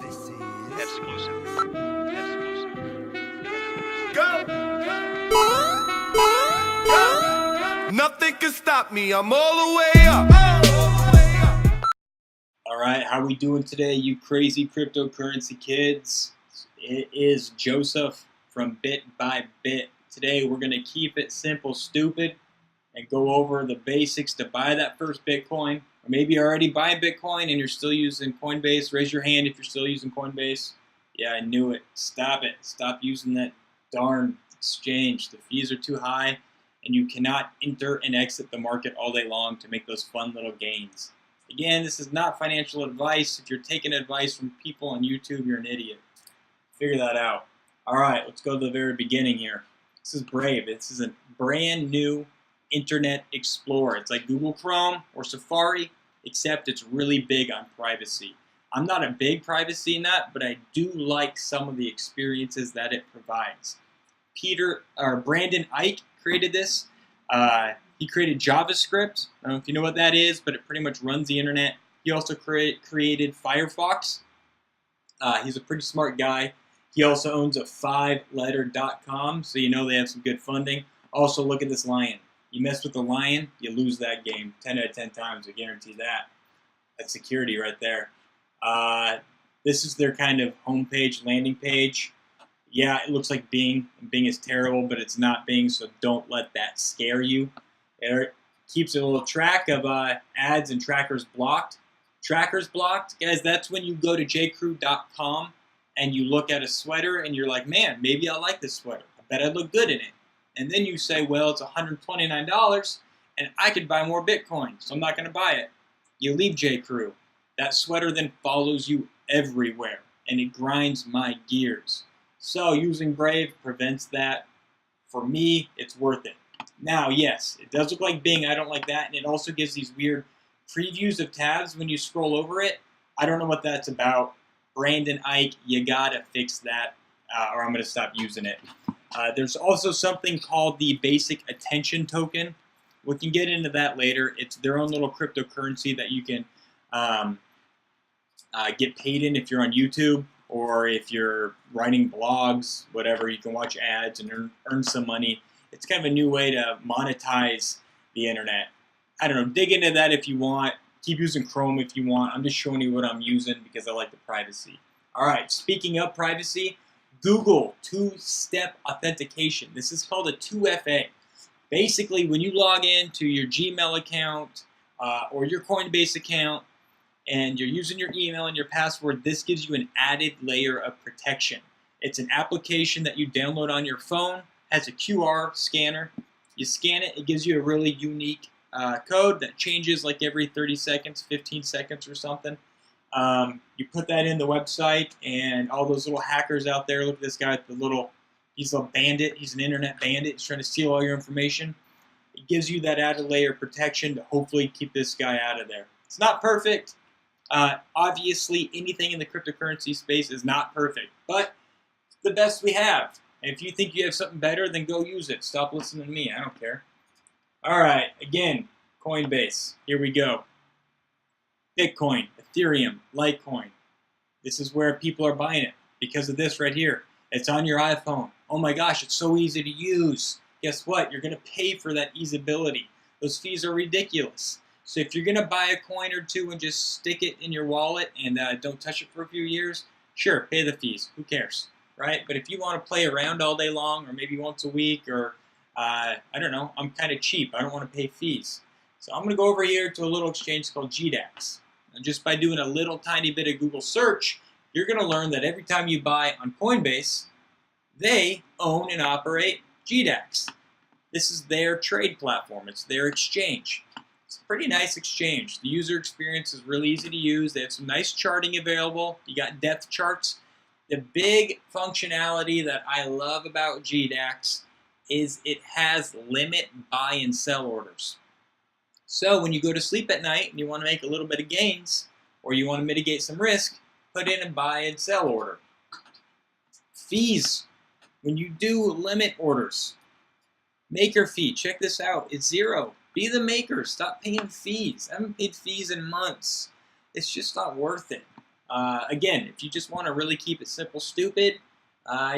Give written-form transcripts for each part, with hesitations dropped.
This is exclusive. Exclusive. go. Nothing can stop me. I'm all the way up. All right, how we doing today, you crazy cryptocurrency kids? It is Joseph from BitByBit. Today we're going to keep it simple, stupid, and go over the basics to buy that first Bitcoin. Or maybe you're already buying Bitcoin and you're still using CoinBase. Raise your hand if you're still using CoinBase. Yeah, I knew it. Stop it. Stop using that darn exchange. The fees are too high, and you cannot enter and exit the market all day long to make those fun little gains. Again, this is not financial advice. If you're taking advice from people on YouTube, you're an idiot. Figure that out. All right, let's go to the very beginning here. This is Brave. This is a brand new Internet Explorer. It's like Google Chrome or Safari, except it's really big on privacy. I'm not a big privacy nut, but I do like some of the experiences that it provides. Brandon Ike created this. He created JavaScript. I don't know if you know what that is, but it pretty much runs the internet. He also created Firefox. He's a pretty smart guy. He also owns a 5letter.com, so you know they have some good funding. Also, look at this lion. You mess with the lion, you lose that game 10 out of 10 times, I guarantee that. That's security right there. This is their kind of homepage, landing page. Yeah, it looks like Bing, and Bing is terrible, but it's not Bing, so don't let that scare you. It keeps a little track of ads and trackers blocked. Trackers blocked, guys, that's when you go to jcrew.com and you look at a sweater and you're like, man, maybe I like this sweater. I bet I'd look good in it. And then you say, well, it's $129 and I could buy more Bitcoin, so I'm not going to buy it. You leave jcrew. That sweater then follows you everywhere and it grinds my gears. So using Brave prevents that. For me, it's worth it. Now, yes, it does look like Bing. I don't like that. And it also gives these weird previews of tabs when you scroll over it. I don't know what that's about. Brandon Ike, you gotta fix that or I'm gonna stop using it. There's also something called the basic attention token. We can get into that later. It's their own little cryptocurrency that you can get paid in if you're on YouTube or if you're writing blogs, whatever. You can watch ads and earn some money. It's kind of a new way to monetize the internet. I don't know, dig into that if you want. Keep using Chrome if you want. I'm just showing you what I'm using because I like the privacy. All right, speaking of privacy, Google two-step authentication. This is called a 2FA. Basically, when you log into your Gmail account or your CoinBase account and you're using your email and your password, this gives you an added layer of protection. It's an application that you download on your phone, has a QR scanner. You scan it, it gives you a really unique code that changes like every 30 seconds, 15 seconds or something. You put that in the website and all those little hackers out there, look at this guy, he's a bandit, he's an internet bandit, he's trying to steal all your information. It gives you that added layer of protection to hopefully keep this guy out of there. It's not perfect. Obviously, anything in the cryptocurrency space is not perfect, but it's the best we have. And if you think you have something better, then go use it. Stop listening to me, I don't care. All right, again, CoinBase, here we go. Bitcoin, Ethereum, Litecoin. This is where people are buying it because of this right here. It's on your iPhone. Oh my gosh, it's so easy to use. Guess what? You're going to pay for that easeability. Those fees are ridiculous. So if you're going to buy a coin or two and just stick it in your wallet and don't touch it for a few years, sure, pay the fees. Who cares, right? But if you want to play around all day long or maybe once a week or I don't know, I'm kind of cheap. I don't want to pay fees. So I'm going to go over here to a little exchange called GDAX. And just by doing a little tiny bit of Google search, you're going to learn that every time you buy on CoinBase, they own and operate GDAX. This is their trade platform. It's their exchange. It's a pretty nice exchange. The user experience is really easy to use. They have some nice charting available. You got depth charts. The big functionality that I love about GDAX is it has limit buy and sell orders. So when you go to sleep at night and you want to make a little bit of gains or you want to mitigate some risk, put in a buy and sell order. Fees. When you do limit orders, maker fee, check this out, it's 0. Be the maker, stop paying fees. I haven't paid fees in months. It's just not worth it. Again, if you just want to really keep it simple, stupid,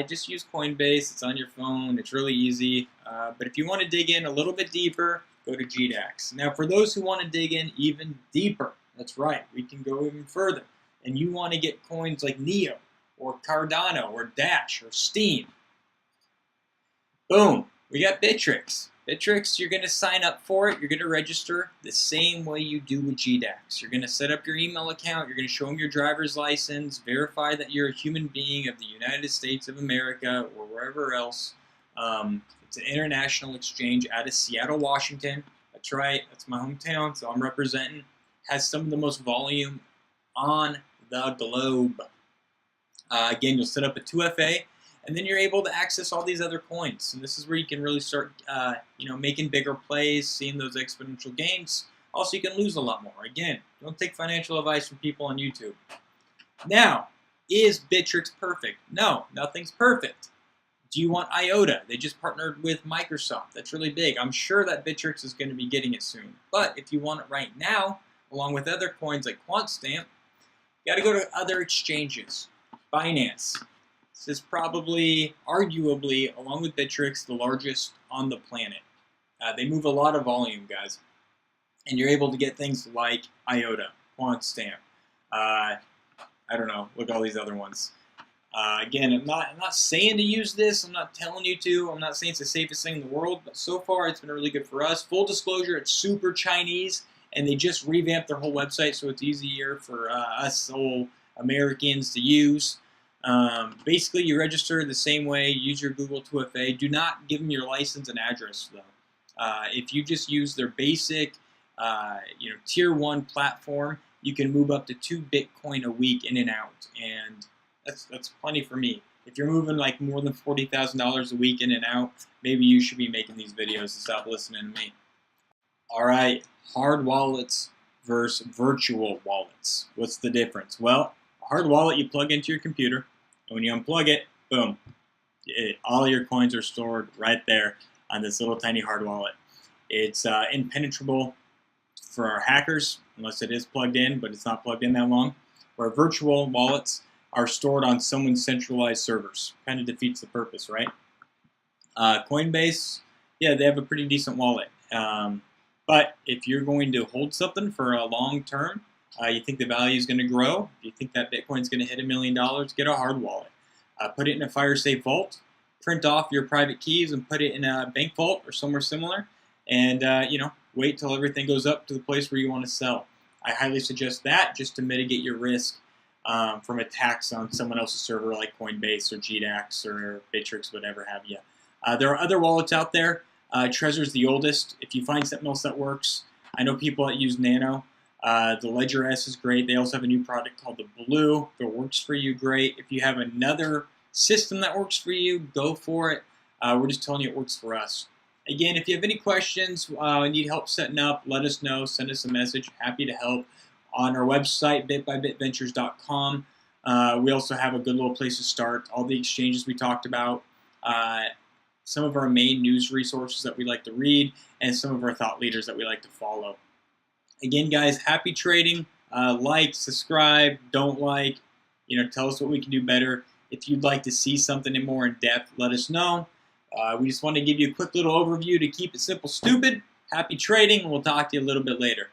just use Coinbase. It's on your phone. It's really easy. But if you want to dig in a little bit deeper, go to GDAX. Now, for those who want to dig in even deeper, that's right, we can go even further. And you want to get coins like Neo or Cardano or Dash or Steam. Boom, we got Bittrex. Bittrex, you're going to sign up for it. You're going to register the same way you do with GDAX. You're going to set up your email account. You're going to show them your driver's license, verify that you're a human being of the United States of America or wherever else. It's an international exchange out of Seattle, Washington. That's right. That's my hometown, so I'm representing. Has some of the most volume on the globe. Again, you'll set up a 2FA. And then you're able to access all these other coins. And this is where you can really start, making bigger plays, seeing those exponential gains. Also, you can lose a lot more. Again, don't take financial advice from people on YouTube. Now, is Bittrex perfect? No, nothing's perfect. Do you want IOTA? They just partnered with Microsoft. That's really big. I'm sure that Bittrex is going to be getting it soon. But if you want it right now, along with other coins like QuantStamp, you got to go to other exchanges. Binance. This is probably, arguably, along with Bittrex, the largest on the planet. They move a lot of volume, guys. And you're able to get things like IOTA, QuantStamp. I don't know, look at all these other ones. Again, I'm not saying to use this. I'm not telling you to. I'm not saying it's the safest thing in the world. But so far, it's been really good for us. Full disclosure, it's super Chinese. And they just revamped their whole website, so it's easier for us old Americans to use. Basically, you register the same way, use your Google 2FA. Do not give them your license and address, though. If you just use their basic, tier 1 platform, you can move up to 2 Bitcoin a week in and out, and that's plenty for me. If you're moving like more than $40,000 a week in and out, maybe you should be making these videos and stop listening to me. All right, hard wallets versus virtual wallets. What's the difference? Well, hard wallet you plug into your computer, and when you unplug it, boom, all your coins are stored right there on this little tiny hard wallet. It's impenetrable for our hackers, unless it is plugged in, but it's not plugged in that long. Where virtual wallets are stored on someone's centralized servers. Kind of defeats the purpose, right? Coinbase, yeah, they have a pretty decent wallet. But if you're going to hold something for a long term, you think the value is going to grow, you think that Bitcoin is going to hit $1 million, get a hard wallet. Put it in a fire-safe vault, print off your private keys and put it in a bank vault or somewhere similar, and wait till everything goes up to the place where you want to sell. I highly suggest that just to mitigate your risk from attacks on someone else's server like Coinbase or GDAX or Bittrex, whatever have you. There are other wallets out there. Trezor's the oldest. If you find something else that works, I know people that use Nano. The Ledger S is great. They also have a new product called the Blue. If it works for you, great. If you have another system that works for you, go for it. We're just telling you it works for us. Again, if you have any questions, need help setting up, let us know. Send us a message. Happy to help. On our website, BitByBitVentures.com. We also have a good little place to start. All the exchanges we talked about. Some of our main news resources that we like to read, and some of our thought leaders that we like to follow. Again, guys, happy trading. Like, subscribe, don't like. Tell us what we can do better. If you'd like to see something more in depth, let us know. We just want to give you a quick little overview to keep it simple, stupid. Happy trading. We'll talk to you a little bit later.